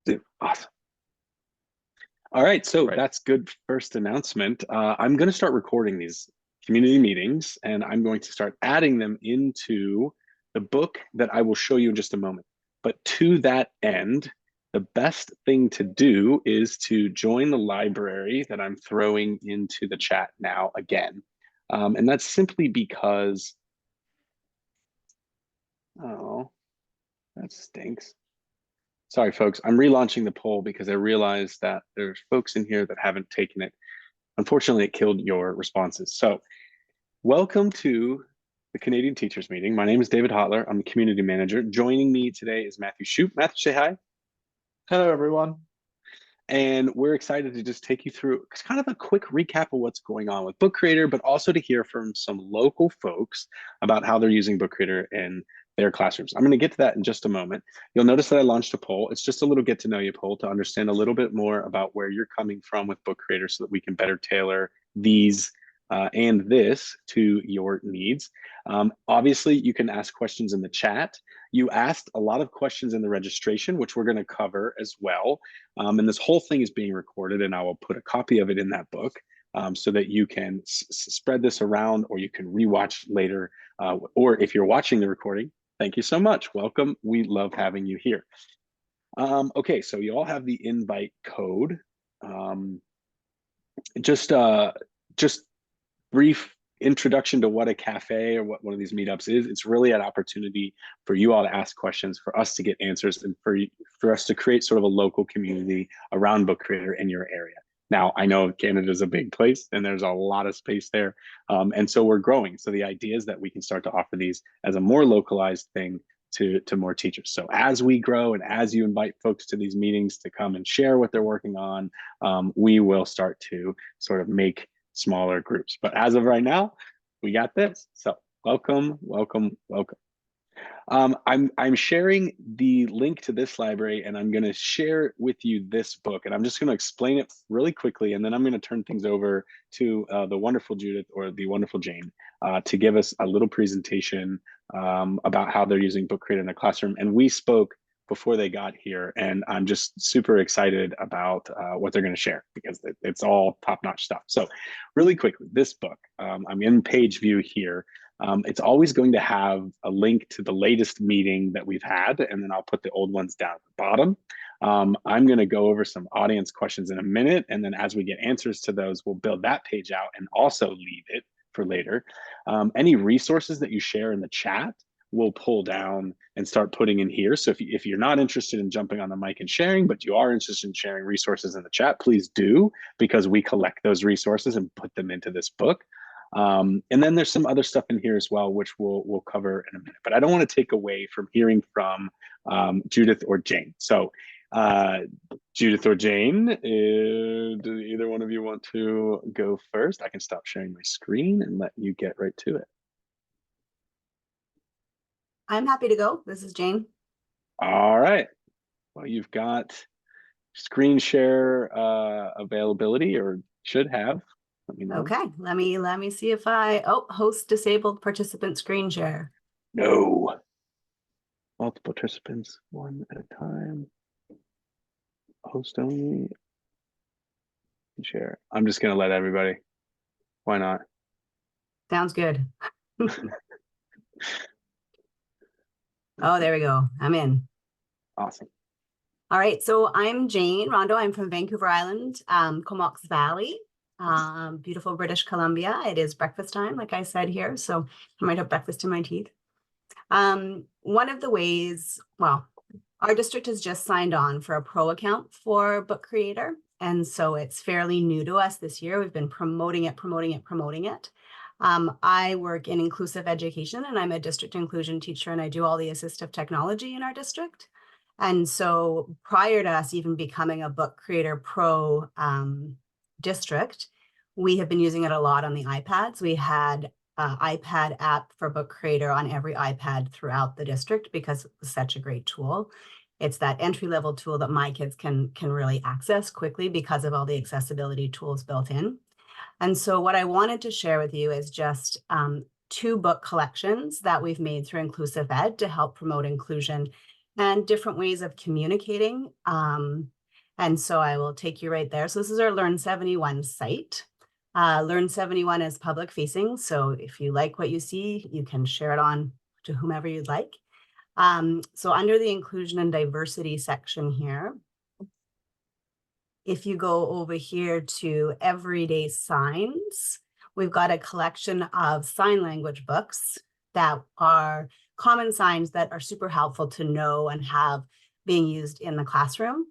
Dude, awesome. All right, so Right. that's good first announcement. I'm going to start recording these community meetings, and I'm going to start adding them into the book that I will show you in just a moment. But to that end, the best thing to do is to join the library that I'm throwing into the chat now again. And that's simply because, oh, that stinks. Sorry, folks. I'm relaunching the poll because I realized that there's folks in here that haven't taken it. Unfortunately, it killed your responses. So, welcome to the Canadian Teachers Meeting. My name is David Hotler. I'm the community manager. Joining me today is Matthew Shoup. Matthew, say hi. Hello, everyone. And we're excited to just take you through kind of a quick recap of what's going on with Book Creator, but also to hear from some local folks about how they're using Book Creator in their classrooms. I'm going to get to that in just a moment. You'll notice that I launched a poll. It's just a little get to know you poll to understand a little bit more about where you're coming from with Book Creator so that we can better tailor these and this to your needs. Obviously, you can ask questions in the chat. You asked a lot of questions in the registration, which we're going to cover as well. And this whole thing is being recorded, and I will put a copy of it in that book so that you can spread this around, or you can rewatch later. Or if you're watching the recording, thank you so much. Welcome. We love having you here. Okay, so you all have the invite code. Um, just brief introduction to what a cafe or what one of these meetups is. It's really an opportunity for you all to ask questions, for us to get answers, and for us to create sort of a local community around Book Creator in your area. Now, I know Canada is a big place and there's a lot of space there. And so we're growing. So the idea is that we can start to offer these as a more localized thing to more teachers. So as we grow and as you invite folks to these meetings to come and share what they're working on, we will start to sort of make smaller groups. But as of right now, we got this. So welcome, welcome, welcome. I'm sharing the link to this library, and I'm going to share with you this book, and I'm just going to explain it really quickly, and then I'm going to turn things over to the wonderful Judith or the wonderful Jane to give us a little presentation about how they're using Book Creator in the classroom. And we spoke before they got here, and I'm just super excited about what they're going to share because it's all top-notch stuff. So really quickly, this book, I'm in page view here. It's always going to have a link to the latest meeting that we've had, and then I'll put the old ones down at the bottom. I'm going to go over some audience questions in a minute, and then as we get answers to those, we'll build that page out and also leave it for later. Any resources that you share in the chat, we'll pull down and start putting in here. So if you're not interested in jumping on the mic and sharing, but you are interested in sharing resources in the chat, please do, because we collect those resources and put them into this book. And then there's some other stuff in here as well, which we'll cover in a minute. But I don't want to take away from hearing from Judith or Jane. So Judith or Jane, do either one of you want to go first? I can stop sharing my screen and let you get right to it. I'm happy to go. This is Jane. All right. Well, you've got screen share availability, or should have. Let me know. Okay, let me see if host disabled participant screen share. No. Multiple participants, one at a time. Host only. Share. I'm just gonna let everybody. Why not? Sounds good. Oh, there we go. I'm in. Awesome. All right, so I'm Jane Rondo. I'm from Vancouver Island, Comox Valley, beautiful British Columbia. It is breakfast time, like I said here, so I might have breakfast in my teeth. One of the ways, well, our district has just signed on for a pro account for Book Creator, and so it's fairly new to us this year. We've been promoting it. I work in inclusive education, and I'm a district inclusion teacher, and I do all the assistive technology in our district. And so prior to us even becoming a Book Creator Pro district, we have been using it a lot on the iPads. We had an iPad app for Book Creator on every iPad throughout the district because it was such a great tool. It's that entry-level tool that my kids can really access quickly because of all the accessibility tools built in. And so what I wanted to share with you is just 2 book collections that we've made through Inclusive Ed to help promote inclusion and different ways of communicating. And so I will take you right there. So this is our Learn 71 site. Learn 71 is public facing. So if you like what you see, you can share it on to whomever you'd like. So under the inclusion and diversity section here, if you go over here to everyday signs, we've got a collection of sign language books that are common signs that are super helpful to know and have being used in the classroom.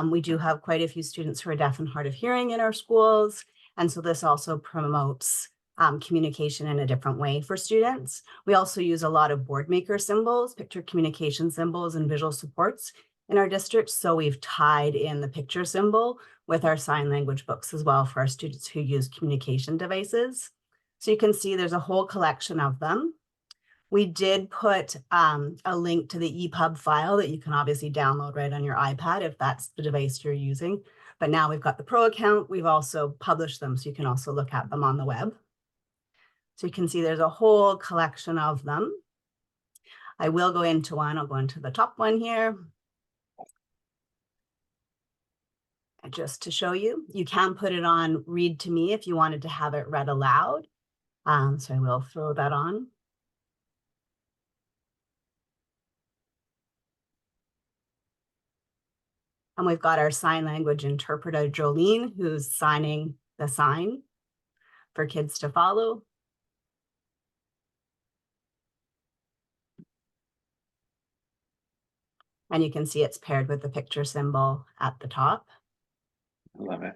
We do have quite a few students who are deaf and hard of hearing in our schools. And so this also promotes communication in a different way for students. We also use a lot of board maker symbols, picture communication symbols, and visual supports in our district. So we've tied in the picture symbol with our sign language books as well for our students who use communication devices. So you can see there's a whole collection of them. We did put a link to the EPUB file that you can obviously download right on your iPad if that's the device you're using. But now we've got the Pro account. We've also published them, so you can also look at them on the web. So you can see there's a whole collection of them. I will go into one. I'll go into the top one here. Just to show you, you can put it on read to me if you wanted to have it read aloud. So I will throw that on. And we've got our sign language interpreter, Jolene, who's signing the sign for kids to follow. And you can see it's paired with the picture symbol at the top. I love it.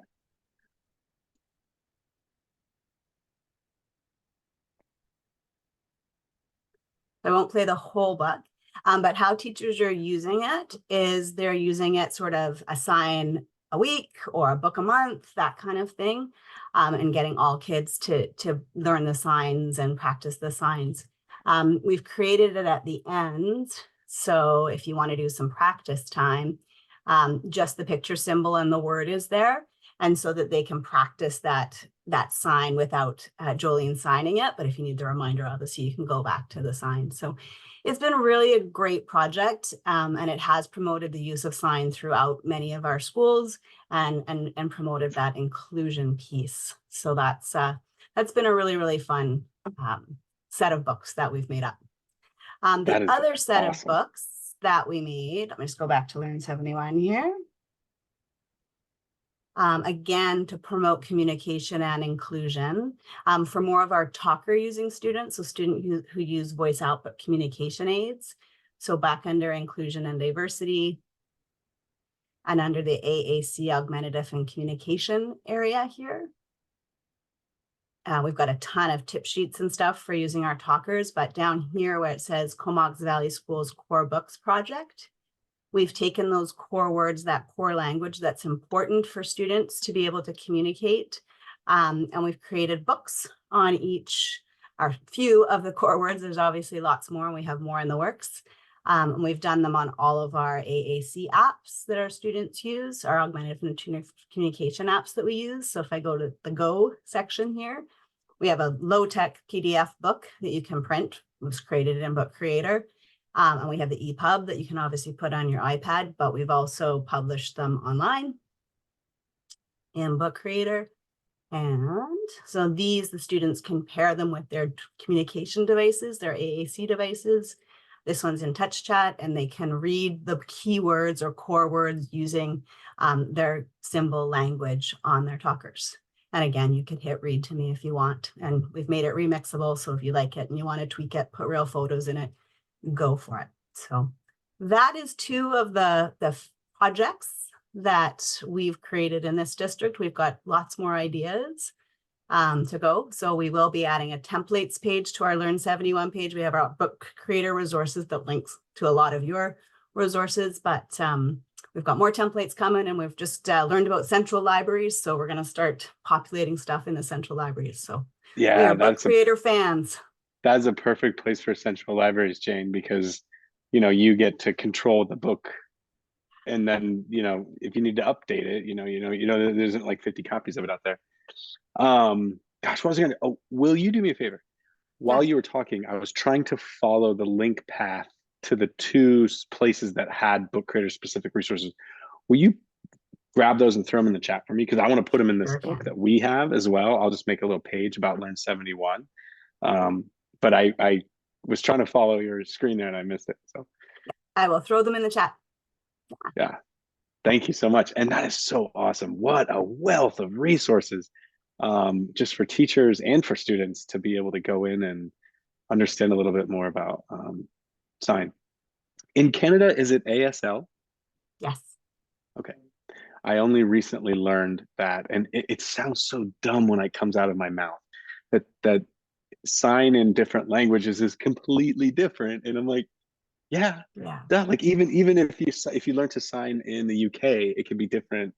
I won't play the whole book, but how teachers are using it is they're using it sort of a sign a week or a book a month, that kind of thing, and getting all kids to learn the signs and practice the signs. We've created it at the end. So if you want to do some practice time, just the picture symbol and the word is there. And so that they can practice that sign without Jolene signing it. But if you need the reminder, obviously you can go back to the sign. So it's been really a great project, and it has promoted the use of sign throughout many of our schools and promoted that inclusion piece. So that's been a really, really fun set of books that we've made up. The other set of books that we made, let me just go back to Learn 71 here. Again, to promote communication and inclusion for more of our talker using students, so students who use voice output communication aids. So back under inclusion and diversity and under the AAC augmentative and communication area here. We've got a ton of tip sheets and stuff for using our talkers, but down here where it says Comox Valley Schools Core Books Project, we've taken those core words, that core language that's important for students to be able to communicate. And we've created books on each, or few of the core words. There's obviously lots more, and we have more in the works. And we've done them on all of our AAC apps that our students use, our augmentative and communication apps that we use. So if I go to the Go section here, we have a low-tech PDF book that you can print. It was created in Book Creator. And we have the EPUB that you can obviously put on your iPad, but we've also published them online in Book Creator. And so the students can pair them with their communication devices, their AAC devices. This one's in Touch Chat, and they can read the keywords or core words using their symbol language on their talkers. And again, you can hit read to me if you want. And we've made it remixable, so if you like it and you want to tweak it, put real photos in it, go for it. So that is two of the projects that we've created in this district. We've got lots more ideas to go. So we will be adding a templates page to our Learn 71 page. We have our book creator resources that links to a lot of your resources, but we've got more templates coming, and we've just learned about central libraries. So we're going to start populating stuff in the central libraries. So yeah, we are book creator fans. That's a perfect place for central libraries, Jane, because, you get to control the book. And then, if you need to update it, there isn't like 50 copies of it out there. Gosh, what was I will you do me a favor? While you were talking, I was trying to follow the link path to the two places that had book creator specific resources. Will you grab those and throw them in the chat for me? Because I want to put them in this Sure book can. that we have as well. I'll just make a little page about Learn 71. But I was trying to follow your screen there and I missed it. So I will throw them in the chat. yeah, thank you so much. And that is so awesome. What a wealth of resources, just for teachers and for students to be able to go in and understand a little bit more about sign. In Canada, is it ASL? Yes. Okay. I only recently learned that, and it sounds so dumb when it comes out of my mouth, that sign in different languages is completely different. And I'm like, yeah, Yeah. duh. Like even if you learn to sign in the UK, it can be different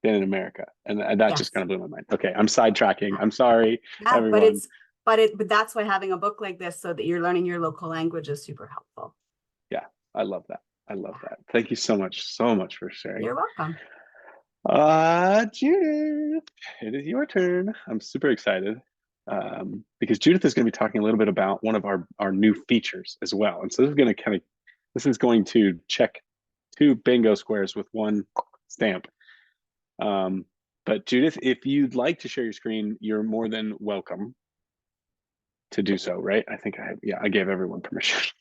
than in America, and that Yes. just kind of blew my mind. Okay, I'm sidetracking. I'm sorry, Yeah, everyone. but that's why having a book like this so that you're learning your local language is super helpful. Yeah, I love that. I love that. Thank you so much for sharing. You're welcome. Judith, it is your turn. I'm super excited because Judith is going to be talking a little bit about one of our new features as well. And so this is going to check two bingo squares with one stamp. But Judith, if you'd like to share your screen, you're more than welcome to do so, right? I think I gave everyone permission.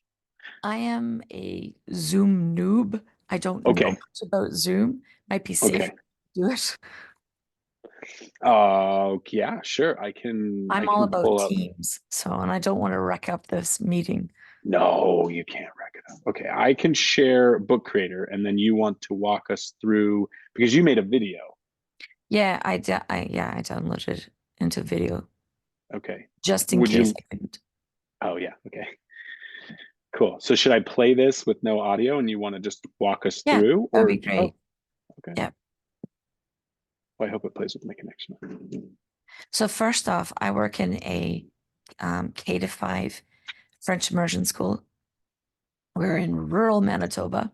I am a Zoom noob. I don't know Okay. much about Zoom. Might be safe Okay. to do it. Yeah, sure. I I'm all can about pull up. Teams, and I don't want to wreck up this meeting. No, you can't wreck it up. Okay, I can share Book Creator, and then you want to walk us through because you made a video. Yeah, I downloaded into video Okay. just in Would case you? I couldn't. Oh yeah. Okay. Cool. So should I play this with no audio, and you want to just walk us Yeah, through, that'd be or great. okay. Yeah. Well, I hope it plays with my connection. So first off, I work in a K-5 French immersion school. We're in rural Manitoba,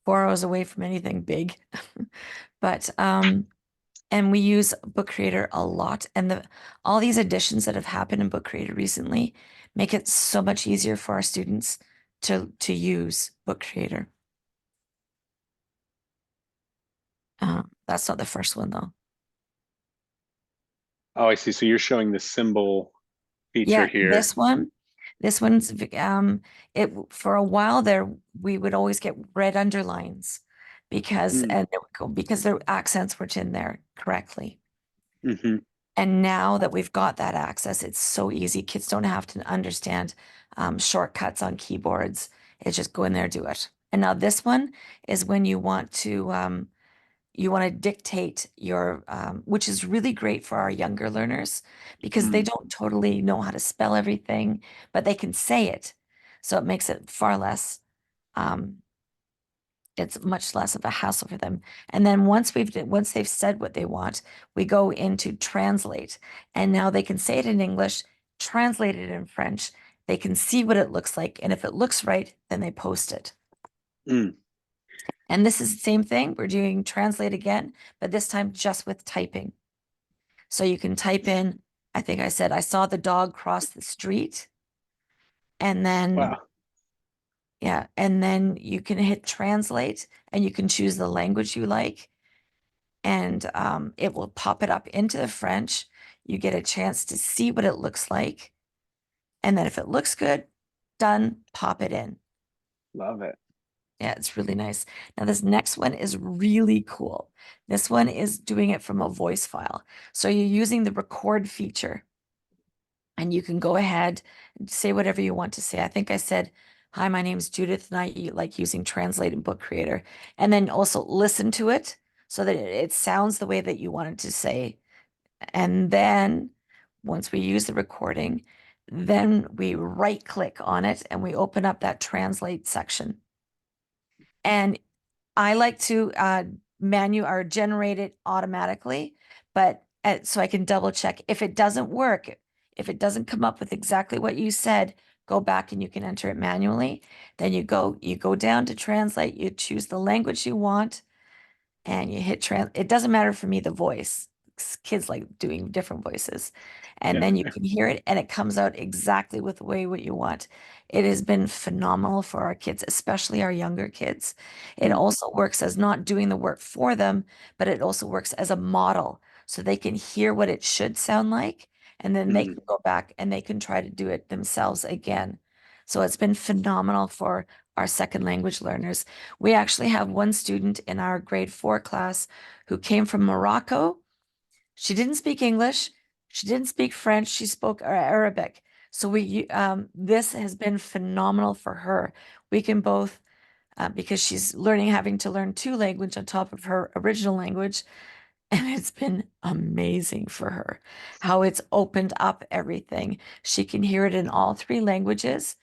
4 hours away from anything big. But and we use Book Creator a lot. And all these additions that have happened in Book Creator recently make it so much easier for our students to use Book Creator. That's not the first one though. Oh, I see. So you're showing the symbol feature Yeah, here. this one's it for a while there we would always get red underlines because Mm. and it would go because their accents weren't in there correctly. Mm-hmm. And now that we've got that access, it's so easy. Kids don't have to understand shortcuts on keyboards. It's just go in there, do it. And now this one is when you want to dictate your, which is really great for our younger learners because they don't totally know how to spell everything, but they can say it. So it makes it far less, it's much less of a hassle for them. And then once they've said what they want, we go into translate. And now they can say it in English, translate it in French. They can see what it looks like. And if it looks right, then they post it. Mm. And this is the same thing. We're doing translate again, but this time just with typing. So you can type in, I think I said, I saw the dog cross the street. And then, Wow. yeah, and then you can hit translate and you can choose the language you like. And it will pop it up into the French. You get a chance to see what it looks like. And then if it looks good, done, pop it in. Love it. Yeah, it's really nice. Now, this next one is really cool. This one is doing it from a voice file. So you're using the record feature and you can go ahead and say whatever you want to say. I think I said, hi, my name's Judith and I like using Translate and Book Creator. And then also listen to it so that it sounds the way that you want it to say. And then once we use the recording, then we right click on it and we open up that translate section. And I like to manual or generate it automatically, but so I can double check. If it doesn't work, if it doesn't come up with exactly what you said, go back and you can enter it manually. Then you go down to translate, you choose the language you want, and you hit it doesn't matter for me the voice. kids like doing different voices. And Yeah. then you can hear it and it comes out exactly with the way what you want. It has been phenomenal for our kids, especially our younger kids. It Mm. also works as not doing the work for them, but it also works as a model so they can hear what it should sound like. And then they Mhm. can go back and they can try to do it themselves again. So it's been phenomenal for our second language learners. We actually have one student in our grade 4 class who came from Morocco. She didn't speak English. She didn't speak French. She spoke Arabic. So this has been phenomenal for her. We can both, because she's having to learn 2 languages on top of her original language. And it's been amazing for her, how it's opened up everything. She can hear it in all 3 languages.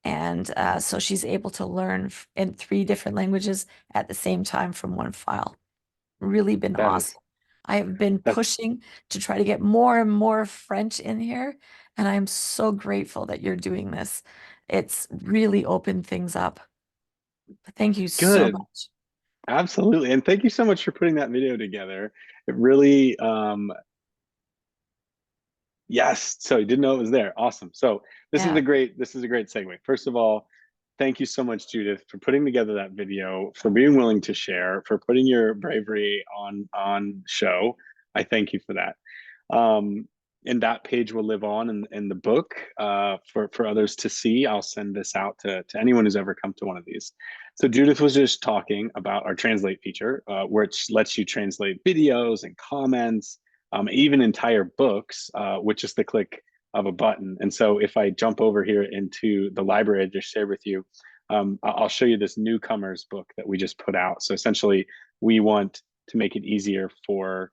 And so she's able to learn in 3 different languages at the same time from one file. Really been That is awesome. I have been that's pushing to try to get more and more French in here, and I'm so grateful that you're doing this. It's really opened things up. Thank you so good. much. Absolutely. And thank you so much for putting that video together. It really, yes. So you didn't know it was there. Awesome. So this is Yeah, a great segue. First of all, thank you so much, Judith, for putting together that video, for being willing to share, for putting your bravery on show. I thank you for that. And that page will live on in the book for others to see. I'll send this out to anyone who's ever come to one of these. So Judith was just talking about our translate feature, which lets you translate videos and comments, even entire books, with just the click of a button. And so if I jump over here into the library I just shared with you, I'll show you this newcomers book that we just put out. So essentially, we want to make it easier for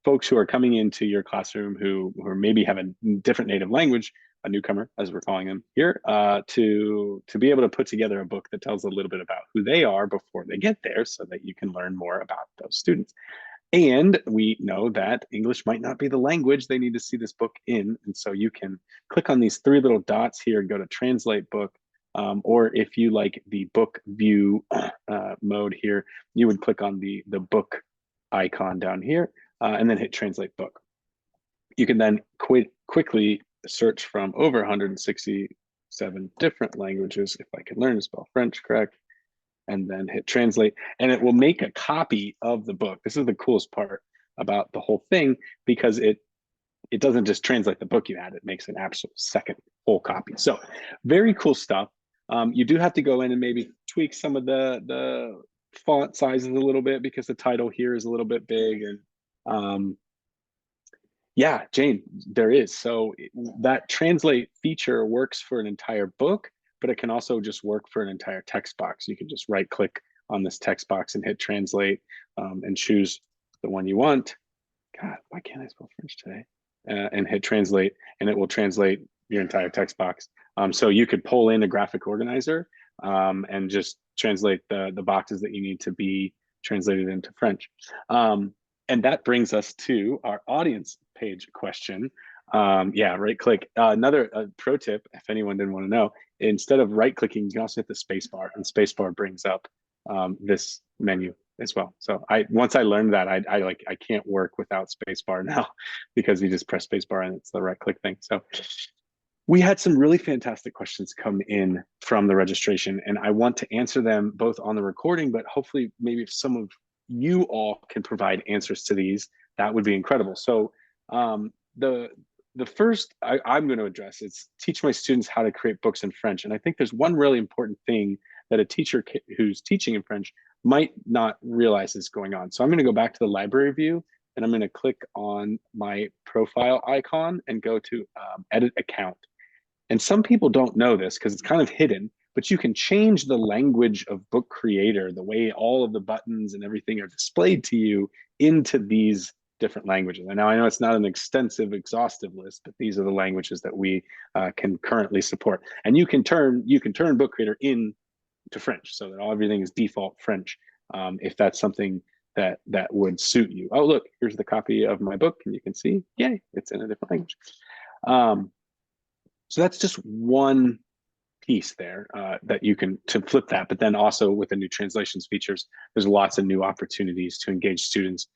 folks who are coming into your classroom who maybe have a different native language, a newcomer, as we're calling them here, to be able to put together a book that tells a little bit about who they are before they get there so that you can learn more about those students. And we know that English might not be the language they need to see this book in. And so you can click on these 3 little dots here and go to translate book. Or if you like the book view mode here, you would click on the book icon down here and then hit translate book. You can then quickly search from over 167 different languages, if I can learn to spell French correct, and then hit translate, and it will make a copy of the book. This is the coolest part about the whole thing, because it doesn't just translate the book you had, it makes an actual second full copy. So very cool stuff. You do have to go in and maybe tweak some of the font sizes a little bit because the title here is a little bit big. And yeah, Jane, there is. So that translate feature works for an entire book, but it can also just work for an entire text box. You can just right click on this text box and hit translate, and choose the one you want. God, why can't I spell French today? And hit translate, and it will translate your entire text box. So you could pull in a graphic organizer and just translate the boxes that you need to be translated into French. And that brings us to our audience page question. Yeah, right click. Another pro tip, if anyone didn't want to know, instead of right clicking, you can also hit the space bar, and space bar brings up this menu as well. So once I learned that, I can't work without space bar now because you just press space bar and it's the right click thing. So we had some really fantastic questions come in from the registration, and I want to answer them both on the recording, but hopefully maybe if some of you all can provide answers to these, that would be incredible. So the first I'm going to address is teach my students how to create books in French. And I think there's one really important thing that a teacher who's teaching in French might not realize is going on. So I'm going to go back to the library view, and I'm going to click on my profile icon and go to edit account. And some people don't know this because it's kind of hidden, but you can change the language of book creator, the way all of the buttons and everything are displayed to you, into these different languages. And now I know it's not an extensive, exhaustive list, but these are the languages that we can currently support. And you can turn book creator in to French so that everything is default French, if that's something that would suit you. Oh, look, here's the copy of my book, and you can see, yay, it's in a different language. So that's just one piece there that you can to flip that. But then also with the new translations features, there's lots of new opportunities to engage students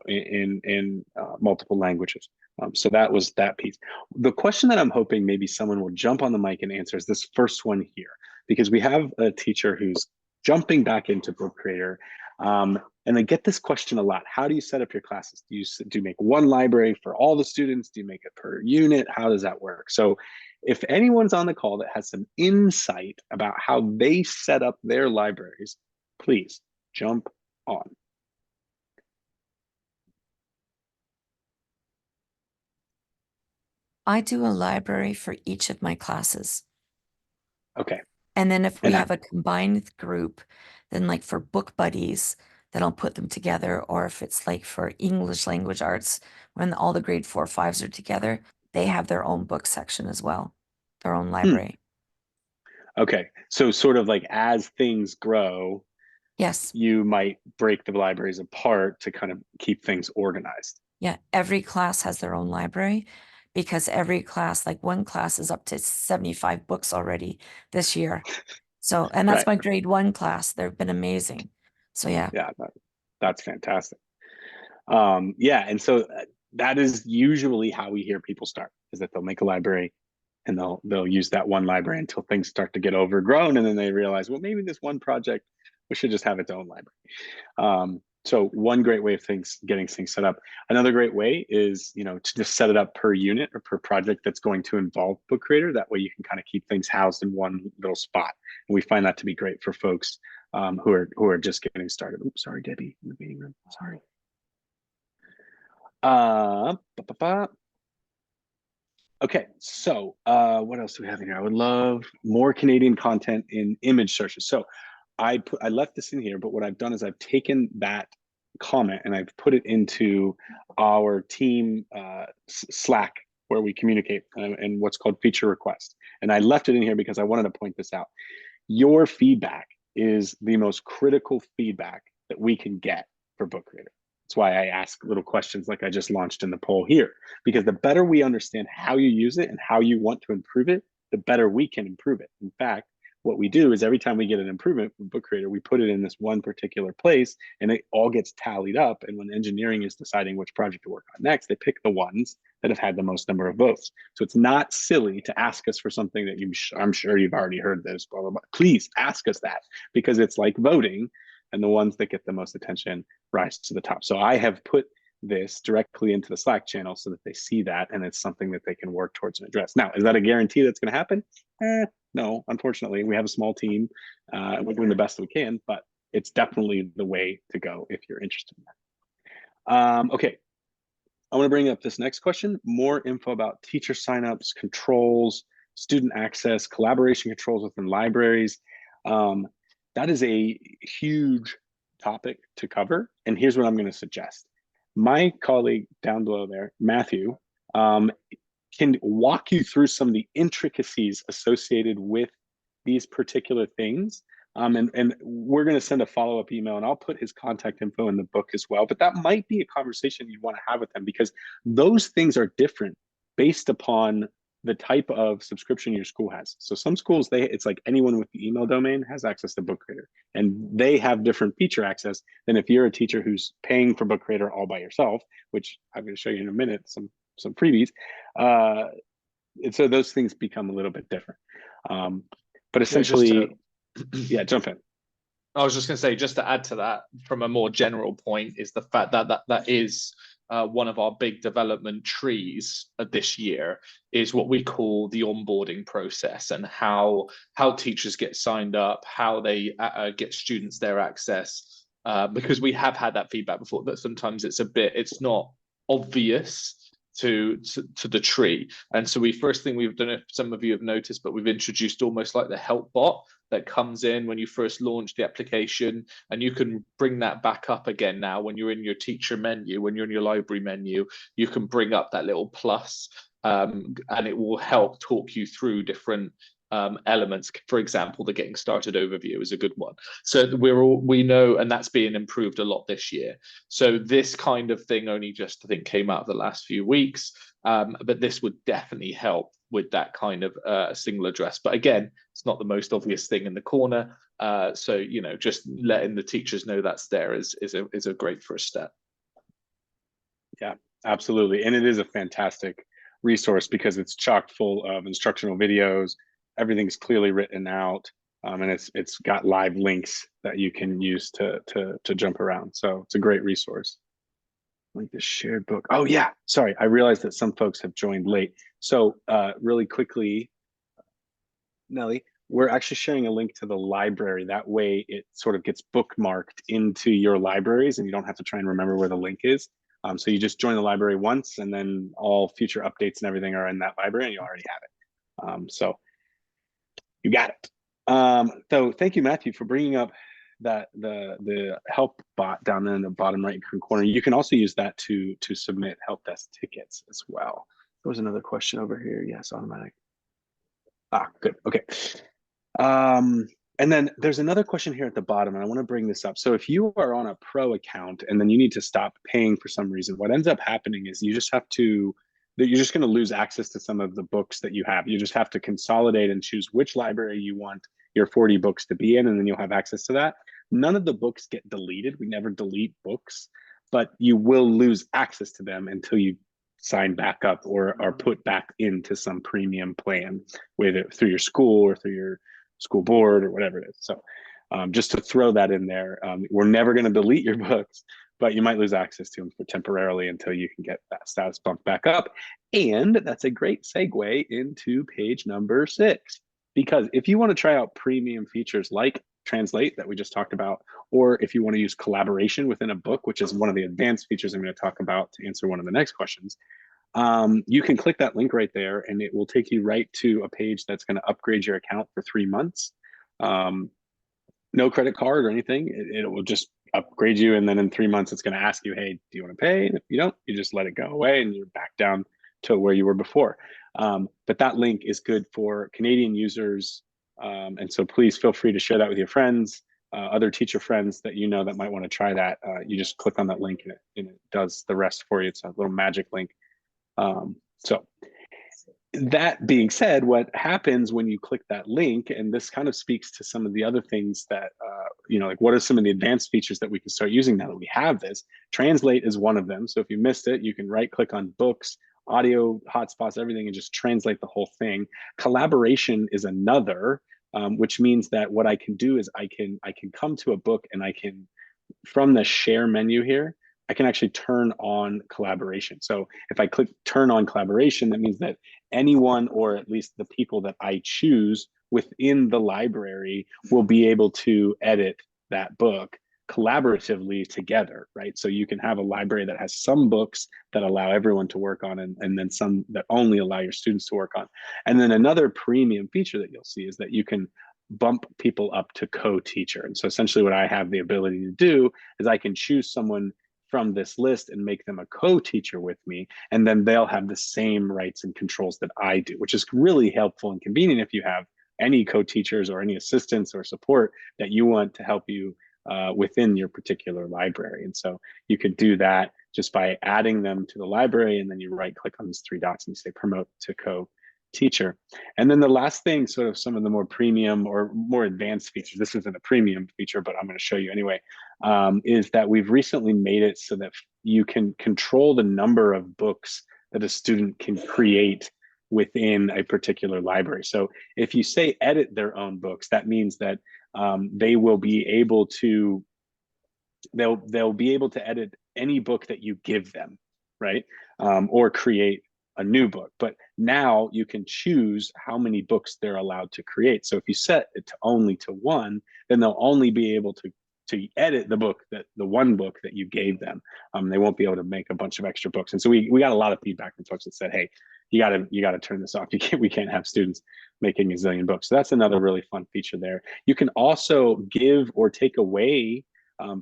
in multiple languages. So that was that piece. The question that I'm hoping maybe someone will jump on the mic and answer is this first one here, because we have a teacher who's jumping back into Book Creator. And I get this question a lot. How do you set up your classes? Do you make one library for all the students? Do you make it per unit? How does that work? So if anyone's on the call that has some insight about how they set up their libraries, please jump on. I do a library for each of my classes. Okay. And then if we And have a combined group, then like for book buddies, then I'll put them together. Or if it's like for English language arts, when all the grade 4, 5s are together, they have their own book section as well, their own library. Okay. So sort of like as things grow, Yes. you might break the libraries apart to kind of keep things organized. Yeah. Every class has their own library because every class, like one class is up to 75 books already this year. So, and that's Right. my grade 1 class. They've been amazing. So yeah. Yeah, that's fantastic. Yeah, and so that is usually how we hear people start, is that they'll make a library and they'll use that one library until things start to get overgrown, and then they realize, well, maybe this one project, we should just have its own library. So one great way of getting things set up. Another great way is, to just set it up per unit or per project that's going to involve Book Creator. That way you can kind of keep things housed in one little spot. And we find that to be great for folks who are just getting started. Oops, sorry, Debbie, in the meeting room. Sorry. Okay, so what else do we have in here? I would love more Canadian content in image searches. So I left this in here, but what I've done is I've taken that comment and I've put it into our team Slack where we communicate and what's called feature request. And I left it in here because I wanted to point this out. Your feedback is the most critical feedback that we can get for Book Creator. That's why I ask little questions like I just launched in the poll here, because the better we understand how you use it and how you want to improve it, the better we can improve it. In fact, what we do is every time we get an improvement from Book Creator, we put it in this one particular place and it all gets tallied up. And when engineering is deciding which project to work on next, they pick the ones that have had the most number of votes. So it's not silly to ask us for something that I'm sure you've already heard this, blah, blah, blah. Please ask us that, because it's like voting, and the ones that get the most attention rise to the top. So I have put this directly into the Slack channel so that they see that, and it's something that they can work towards and address. Now, is that a guarantee that's going to happen? No, unfortunately, we have a small team. We're doing the best we can, but it's definitely the way to go if you're interested in that. Okay, I want to bring up this next question. More info about teacher signups, controls, student access, collaboration controls within libraries. That is a huge topic to cover. And here's what I'm going to suggest. My colleague down below there, Matthew, can walk you through some of the intricacies associated with these particular things. And we're going to send a follow-up email, and I'll put his contact info in the book as well. But that might be a conversation you want to have with him, because those things are different based upon the type of subscription your school has. So some schools, it's like anyone with the email domain has access to Book Creator, and they have different feature access than if you're a teacher who's paying for Book Creator all by yourself, which I'm going to show you in a minute, some freebies. And so those things become a little bit different. But essentially, yeah, jump in. I was just going to say, just to add to that, from a more general point, is the fact that that is one of our big development trees this year, is what we call the onboarding process, and how teachers get signed up, how they get students their access, because we have had that feedback before, that sometimes it's not obvious to the tree. And so first thing we've done, if some of you have noticed, but we've introduced almost like the help bot that comes in when you first launch the application, and you can bring that back up again now when you're in your teacher menu, when you're in your library menu, you can bring up that little plus, and it will help talk you through different elements. For example, the getting started overview is a good one. So we know, and that's being improved a lot this year. So this kind of thing only just, I think, came out the last few weeks, but this would definitely help with that kind of single address. But again, it's not the most obvious thing in the corner. So just letting the teachers know that's there is a great first step. Yeah, absolutely. And it is a fantastic resource because it's chock full of instructional videos. Everything's clearly written out. And it's got live links that you can use to jump around. So it's a great resource. Like the shared book. Oh yeah, sorry. I realized that some folks have joined late. So really quickly, Nelly, we're actually sharing a link to the library. That way it sort of gets bookmarked into your libraries and you don't have to try and remember where the link is. So you just join the library once and then all future updates and everything are in that library and you already have it. So you got it. So thank you, Matthew, for bringing up that the help bot down there in the bottom right corner. You can also use that to submit help desk tickets as well. There was another question over here. Yes, automatic. Good. Okay. And then there's another question here at the bottom, and I want to bring this up. So if you are on a pro account and then you need to stop paying for some reason, what ends up happening is you just have to, you're just going to lose access to some of the books that you have. You just have to consolidate and choose which library you want your 40 books to be in, and then you'll have access to that. None of the books get deleted. We never delete books, but you will lose access to them until you sign back up or are put back into some premium plan, whether through your school or through your school board or whatever it is. So just to throw that in there, we're never going to delete your books, but you might lose access to them for temporarily until you can get that status bump back up. And that's a great segue into page number 6, because if you want to try out premium features like Translate that we just talked about, or if you want to use collaboration within a book, which is one of the advanced features I'm going to talk about to answer one of the next questions, you can click that link right there and it will take you right to a page that's going to upgrade your account for 3 months. No credit card or anything. It will just upgrade you. And then in 3 months, it's going to ask you, hey, do you want to pay? And if you don't, you just let it go away and you're back down to where you were before. But that link is good for Canadian users. And so please feel free to share that with your friends, other teacher friends that you know that might want to try that. You just click on that link and it does the rest for you. It's a little magic link. So that being said, what happens when you click that link, and this kind of speaks to some of the other things that, like what are some of the advanced features that we can start using now that we have this? Translate is one of them. So if you missed it, you can right click on books, audio, hotspots, everything, and just translate the whole thing. Collaboration is another, which means that what I can do is I can come to a book and I can, from the share menu here, I can actually turn on collaboration. So if I click turn on collaboration, that means that anyone, or at least the people that I choose within the library, will be able to edit that book collaboratively together, right? So you can have a library that has some books that allow everyone to work on and then some that only allow your students to work on. And then another premium feature that you'll see is that you can bump people up to co-teacher. And so essentially what I have the ability to do is I can choose someone from this list and make them a co-teacher with me, and then they'll have the same rights and controls that I do, which is really helpful and convenient if you have any co-teachers or any assistants or support that you want to help you within your particular library. And so you could do that just by adding them to the library, and then you right click on these 3 dots and you say promote to co-teacher. And then the last thing, sort of some of the more premium or more advanced features, this isn't a premium feature, but I'm going to show you anyway, is that we've recently made it so that you can control the number of books that a student can create within a particular library. So if you say edit their own books, that means that they will be able to, they'll be able to edit any book that you give them, right? Or create a new book. But now you can choose how many books they're allowed to create. So if you set it to only to 1, then they'll only be able to edit the book, that the 1 book that you gave them. They won't be able to make a bunch of extra books. And so we got a lot of feedback from folks that said, hey, you gotta turn this off. We can't have students making a zillion books. So that's another really fun feature there. You can also give or take away,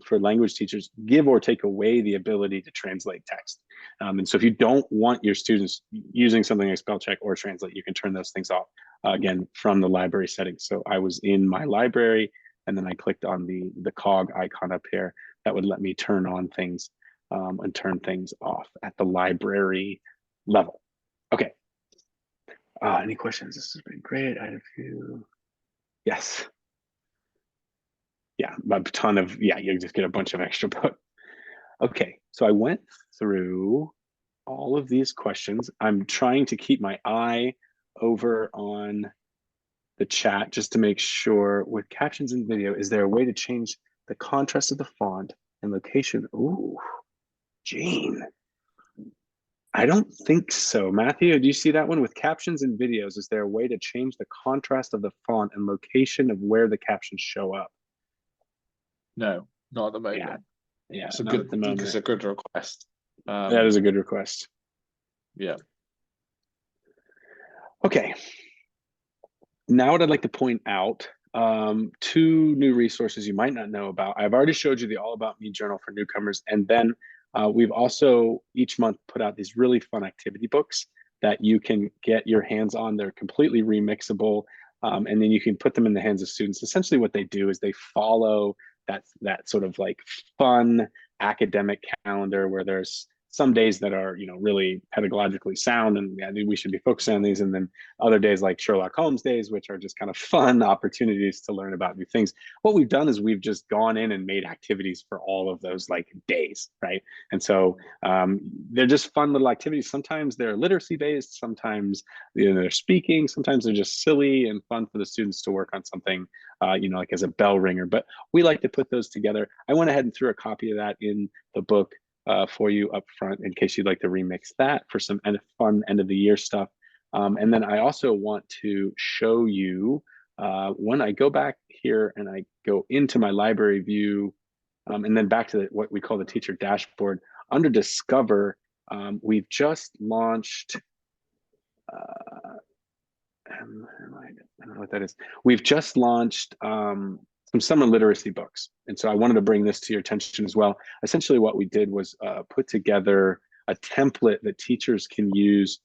for language teachers, give or take away the ability to translate text. And so if you don't want your students using something like spell check or translate, you can turn those things off, again, from the library settings. So I was in my library and then I clicked on the cog icon up here that would let me turn on things and turn things off at the library level. Okay. Any questions? This has been great. I had a few. Yes. Yeah, a ton of, yeah, you just get a bunch of extra books. Okay, so I went through all of these questions. I'm trying to keep my eye over on the chat just to make sure with captions and video, is there a way to change the contrast of the font and location? Ooh, Jane. I don't think so. Matthew, do you see that one with captions and videos? Is there a way to change the contrast of the font and location of where the captions show up? No, not at the moment. Yeah, It's a not good, at the moment. it's a good request. That is a good request. Yeah. Okay. Now what I'd like to point out, two new resources you might not know about. I've already showed you the All About Me journal for newcomers. And then we've also each month put out these really fun activity books that you can get your hands on. They're completely remixable. And then you can put them in the hands of students. Essentially what they do is they follow that sort of like fun academic calendar where there's some days that are, you know, really pedagogically sound and yeah, we should be focusing on these. And then other days like Sherlock Holmes days, which are just kind of fun opportunities to learn about new things. What we've done is we've just gone in and made activities for all of those like days, right? And so they're just fun little activities. Sometimes they're literacy based, sometimes they're speaking, sometimes they're just silly and fun for the students to work on something, you know, like as a bell ringer. But we like to put those together. I went ahead and threw a copy of that in the book for you up front in case you'd like to remix that for some fun end of the year stuff. And then I also want to show you when I go back here and I go into my library view and then back to what we call the teacher dashboard. Under Discover, we've just launched, I don't know what that is. We've just launched some summer literacy books. And so I wanted to bring this to your attention as well. Essentially what we did was put together a template that teachers can use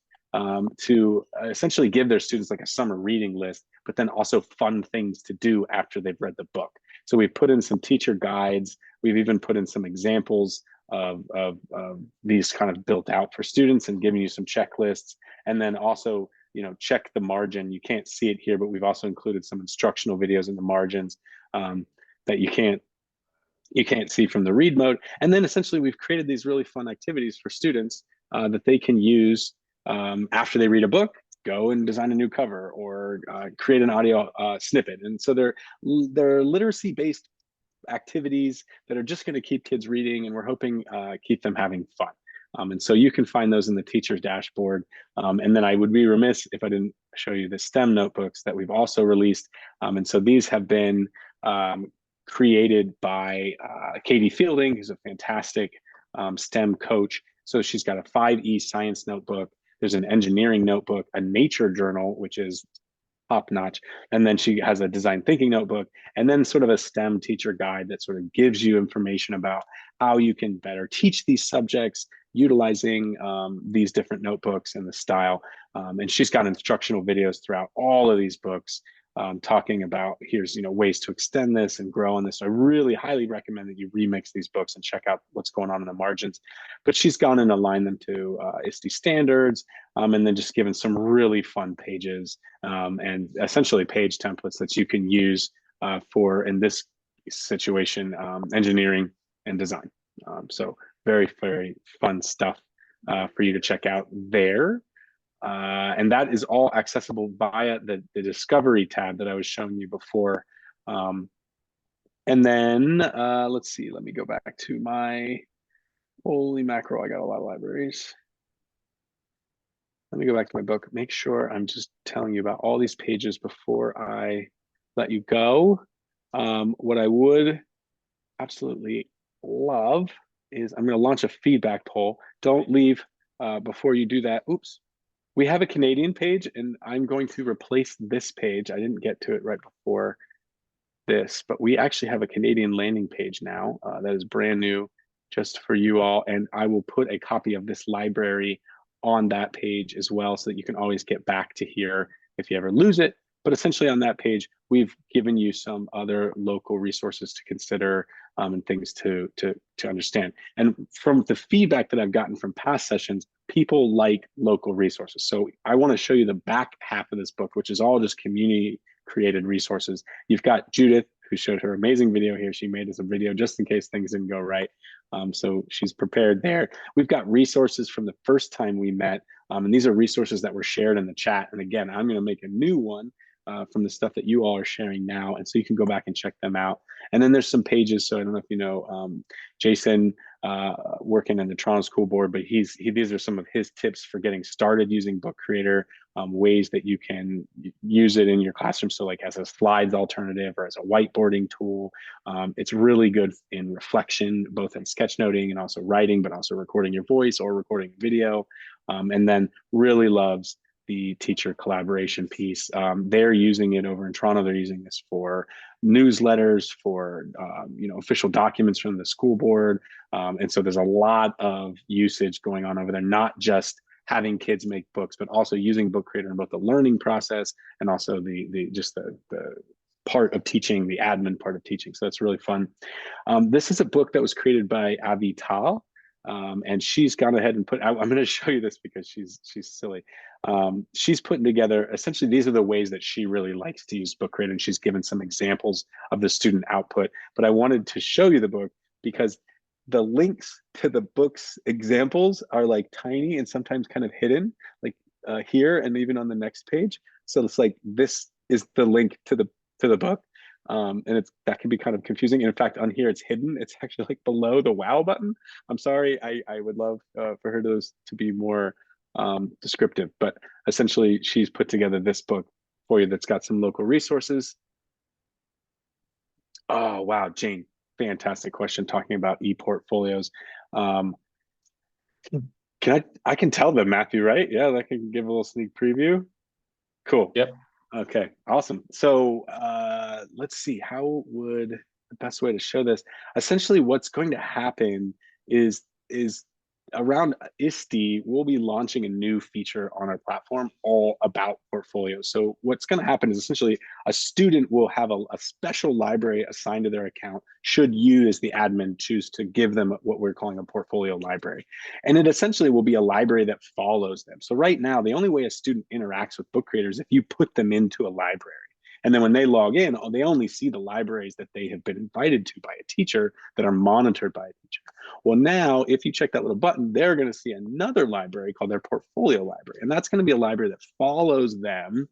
to essentially give their students like a summer reading list, but then also fun things to do after they've read the book. So we've put in some teacher guides. We've even put in some examples of these kind of built out for students and giving you some checklists. And then also, you know, check the margin. You can't see it here, but we've also included some instructional videos in the margins that you can't see from the read mode. And then essentially we've created these really fun activities for students that they can use after they read a book, go and design a new cover or create an audio snippet. And so they're literacy-based activities that are just going to keep kids reading, and we're hoping keep them having fun. And so you can find those in the teacher's dashboard. And then I would be remiss if I didn't show you the STEM notebooks that we've also released. And so these have been created by Katie Fielding, who's a fantastic STEM coach. So she's got a 5E science notebook. There's an engineering notebook, a nature journal, which is top notch. And then she has a design thinking notebook, and then sort of a STEM teacher guide that sort of gives you information about how you can better teach these subjects utilizing these different notebooks and the style. And she's got instructional videos throughout all of these books talking about here's, you know, ways to extend this and grow on this. So I really highly recommend that you remix these books and check out what's going on in the margins. But she's gone and aligned them to ISTE standards and then just given some really fun pages and essentially page templates that you can use for, in this situation, engineering and design. So very, very fun stuff for you to check out there. And that is all accessible via the Discovery tab that I was showing you before. And then let's see, let me go back to my, holy mackerel, I got a lot of libraries. Let me go back to my book, make sure I'm just telling you about all these pages before I let you go. What I would absolutely love is I'm going to launch a feedback poll. Don't leave before you do that. Oops. We have a Canadian page, and I'm going to replace this page. I didn't get to it right before this, but we actually have a Canadian landing page now that is brand new just for you all. And I will put a copy of this library on that page as well, so that you can always get back to here if you ever lose it. But essentially on that page, we've given you some other local resources to consider and things to understand. And from the feedback that I've gotten from past sessions, people like local resources. So I want to show you the back half of this book, which is all just community created resources. You've got Judith, who showed her amazing video here. She made us a video just in case things didn't go right. So she's prepared there. We've got resources from the first time we met, and these are resources that were shared in the chat. And again, I'm going to make a new one from the stuff that you all are sharing now, and so you can go back and check them out. And then there's some pages. So I don't know if you know Jason, working in the Toronto School Board, but these are some of his tips for getting started using Book Creator, ways that you can use it in your classroom. So like as a slides alternative or as a whiteboarding tool. It's really good in reflection, both in sketchnoting and also writing, but also recording your voice or recording video. And then really loves the teacher collaboration piece. They're using it over in Toronto. They're using this for newsletters, for official documents from the school board. And so there's a lot of usage going on over there, not just having kids make books, but also using Book Creator in both the learning process and also the part of teaching, the admin part of teaching. So that's really fun. This is a book that was created by Avi Tal. And she's gone ahead and I'm going to show you this because she's silly. She's putting together, essentially, these are the ways that she really likes to use Book Creator, and she's given some examples of the student output. But I wanted to show you the book because the links to the book's examples are like tiny and sometimes kind of hidden, like here and even on the next page. So it's like, this is the link to the book. And that can be kind of confusing. And in fact, on here, it's hidden. It's actually like below the wow button. I'm sorry. I would love for her to be more descriptive, but essentially she's put together this book for you that's got some local resources. Oh, wow, Jane, fantastic question talking about e-portfolios. I can tell them, Matthew, right? Yeah, I can give a little sneak preview. Cool. Yep. Okay, awesome. So let's see, how would the best way to show this? Essentially, what's going to happen is around ISTE, we'll be launching a new feature on our platform all about portfolios. So what's going to happen is essentially a student will have a special library assigned to their account should you as the admin choose to give them what we're calling a portfolio library. And it essentially will be a library that follows them. So right now, the only way a student interacts with Book Creator is if you put them into a library. And then when they log in, they only see the libraries that they have been invited to by a teacher that are monitored by a teacher. Well, now, if you check that little button, they're going to see another library called their portfolio library. And that's going to be a library that follows them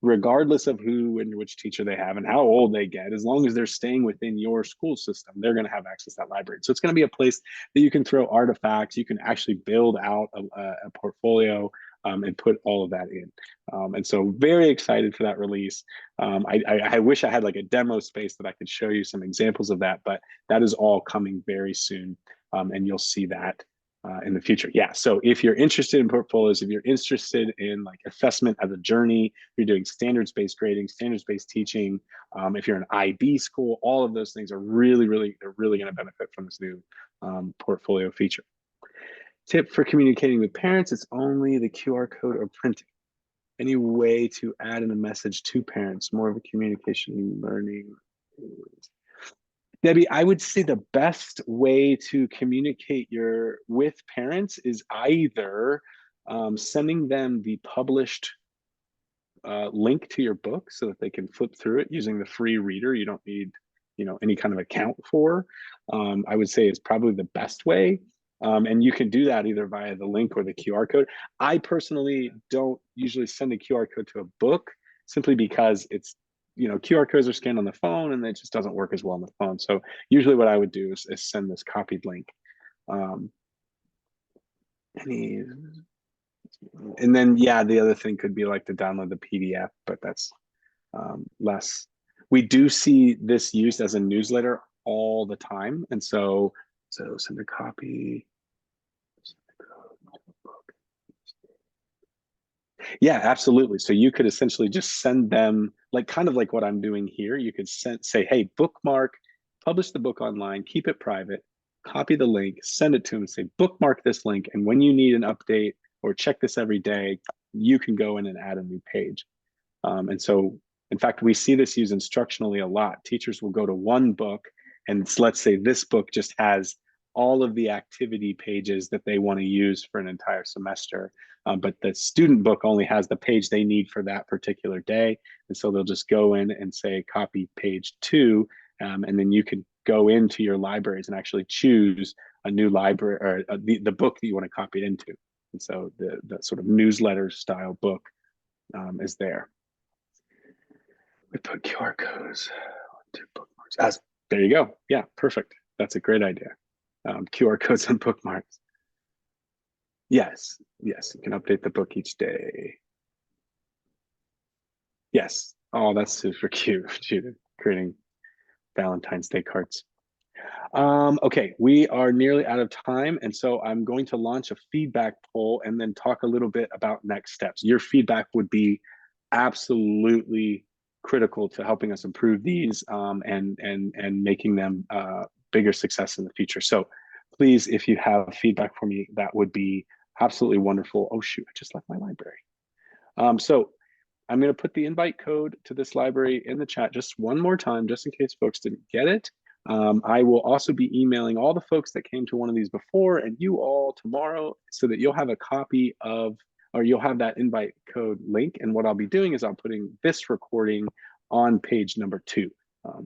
regardless of who and which teacher they have and how old they get. As long as they're staying within your school system, they're going to have access to that library. So it's going to be a place that you can throw artifacts. You can actually build out a portfolio and put all of that in. And so very excited for that release. I wish I had like a demo space that I could show you some examples of that, but that is all coming very soon. And you'll see that in the future. Yeah, so if you're interested in portfolios, if you're interested in like assessment as a journey, if you're doing standards-based grading, standards-based teaching, if you're an IB school, all of those things are really going to benefit from this new portfolio feature. Tip for communicating with parents, it's only the QR code or printing. Any way to add in a message to parents, more of a communication learning. Debbie, I would say the best way to communicate with parents is either sending them the published link to your book so that they can flip through it using the free reader. You don't need, any kind of account for. I would say is probably the best way. And you can do that either via the link or the QR code. I personally don't usually send a QR code to a book simply because it's, QR codes are scanned on the phone and it just doesn't work as well on the phone. So usually what I would do is send this copied link. And then, yeah, the other thing could be like to download the PDF, but that's less. We do see this used as a newsletter all the time. And so send a copy. Yeah, absolutely. So you could essentially just send them like kind of like what I'm doing here. You could say, hey, bookmark, publish the book online, keep it private, copy the link, send it to them, say, bookmark this link. And when you need an update or check this every day, you can go in and add a new page. And so, in fact, we see this used instructionally a lot. Teachers will go to one book and let's say this book just has all of the activity pages that they want to use for an entire semester. But the student book only has the page they need for that particular day. And so they'll just go in and say, copy page 2. And then you can go into your libraries and actually choose a new library or the book that you want to copy it into. And so the sort of newsletter style book is there. We put QR codes onto bookmarks. There you go. Yeah, perfect. That's a great idea. QR codes and bookmarks. Yes, yes, you can update the book each day. Yes. Oh, that's super cute, Judith, creating Valentine's Day cards. Okay, we are nearly out of time, and so I'm going to launch a feedback poll and then talk a little bit about next steps. Your feedback would be absolutely critical to helping us improve these and making them bigger success in the future. So please, if you have feedback for me, that would be absolutely wonderful. Oh shoot, I just left my library. So I'm going to put the invite code to this library in the chat just one more time, just in case folks didn't get it. I will also be emailing all the folks that came to one of these before and you all tomorrow so that you'll have a copy of, or you'll have that invite code link. And what I'll be doing is I'm putting this recording on page number 2.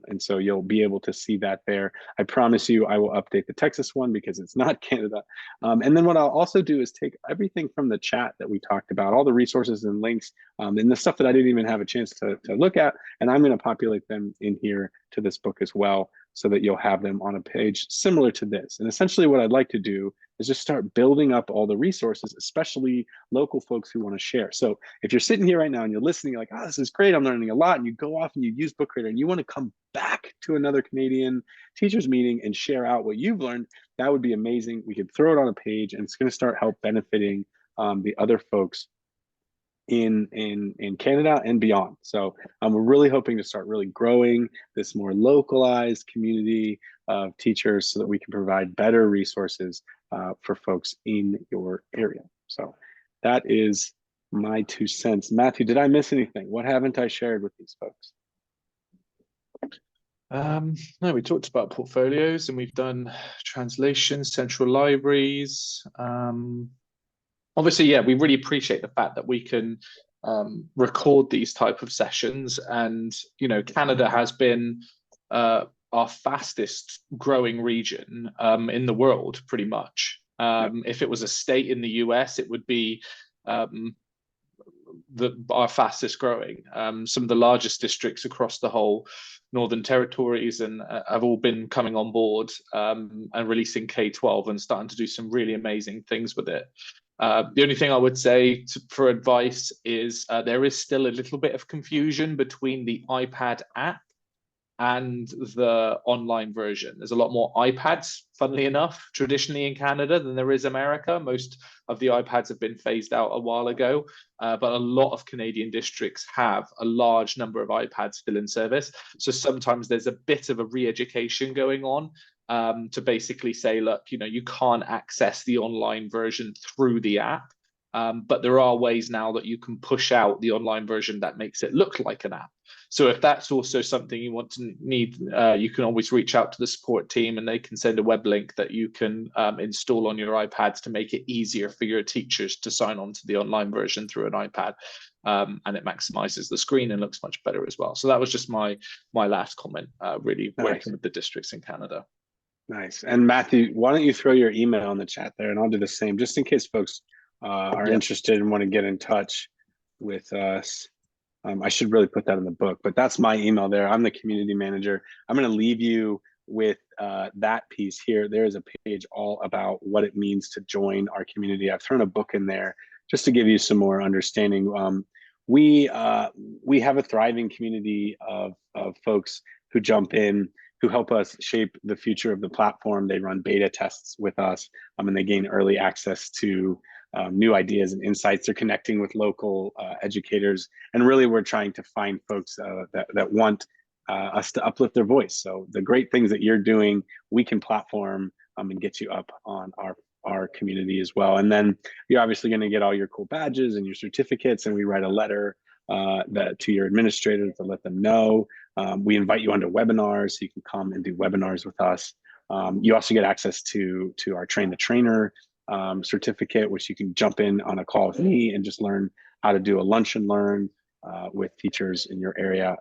And so you'll be able to see that there. I promise you I will update the Texas one because it's not Canada. And then what I'll also do is take everything from the chat that we talked about, all the resources and links, and the stuff that I didn't even have a chance to look at, and I'm going to populate them in here to this book as well, so that you'll have them on a page similar to this. And essentially what I'd like to do is just start building up all the resources, especially local folks who want to share. So if you're sitting here right now and you're listening, you're like, oh, this is great, I'm learning a lot, and you go off and you use Book Creator and you want to come back to another Canadian teachers meeting and share out what you've learned, that would be amazing. We could throw it on a page and it's going to start help benefiting the other folks in Canada and beyond. So we're really hoping to start really growing this more localized community of teachers so that we can provide better resources for folks in your area. So that is my 2 cents. Matthew, did I miss anything? What haven't I shared with these folks? No, we talked about portfolios and we've done translations, central libraries. Obviously, yeah, we really appreciate the fact that we can record these type of sessions. And, you know, Canada has been our fastest growing region in the world, pretty much. If it was a state in the US, it would be our fastest growing. Some of the largest districts across the whole Northern Territories and have all been coming on board and releasing K-12 and starting to do some really amazing things with it. The only thing I would say for advice is there is still a little bit of confusion between the iPad app and the online version. There's a lot more iPads, funnily enough, traditionally in Canada than there is America. Most of the iPads have been phased out a while ago, but a lot of Canadian districts have a large number of iPads still in service. So sometimes there's a bit of a re-education going on to basically say, look, you know, you can't access the online version through the app, but there are ways now that you can push out the online version that makes it look like an app. So if that's also something you want to need, you can always reach out to the support team and they can send a web link that you can install on your iPads to make it easier for your teachers to sign on to the online version through an iPad. And it maximizes the screen and looks much better as well. So that was just my last comment, really working with the districts in Canada. Nice. And Matthew, why don't you throw your email in the chat there and I'll do the same, just in case folks are interested and want to get in touch with us. I should really put that in the book, but that's my email there. I'm the community manager. I'm going to leave you with that piece here. There is a page all about what it means to join our community. I've thrown a book in there just to give you some more understanding. We have a thriving community of folks who jump in, who help us shape the future of the platform. They run beta tests with us, and they gain early access to new ideas and insights. They're connecting with local educators, and really we're trying to find folks that want us to uplift their voice. So the great things that you're doing, we can platform and get you up on our community as well. And then you're obviously going to get all your cool badges and your certificates, and we write a letter to your administrator to let them know. We invite you onto webinars, so you can come and do webinars with us. You also get access to our Train the Trainer certificate, which you can jump in on a call with me and just learn how to do a lunch and learn with teachers in your area,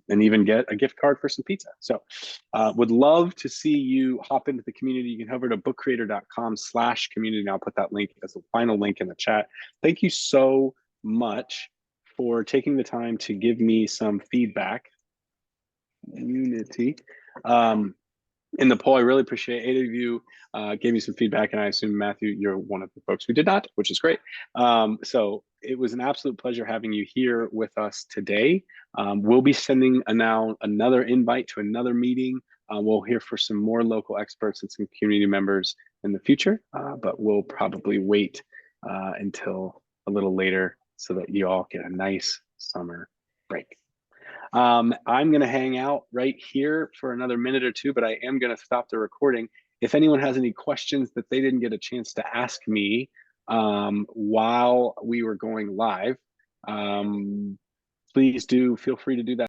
and even get a gift card for some pizza. So would love to see you hop into the community. You can head over to bookcreator.com/community. And I'll put that link as the final link in the chat. Thank you so much for taking the time to give me some feedback. Unity. In the poll, I really appreciate 8 of you gave me some feedback, and I assume, Matthew, you're one of the folks who did not, which is great. So it was an absolute pleasure having you here with us today. We'll be sending now another invite to another meeting. We'll hear for some more local experts and some community members in the future, but we'll probably wait until a little later so that you all get a nice summer break. I'm going to hang out right here for another minute or two, but I am going to stop the recording. If anyone has any questions that they didn't get a chance to ask me while we were going live, please do feel free to do that.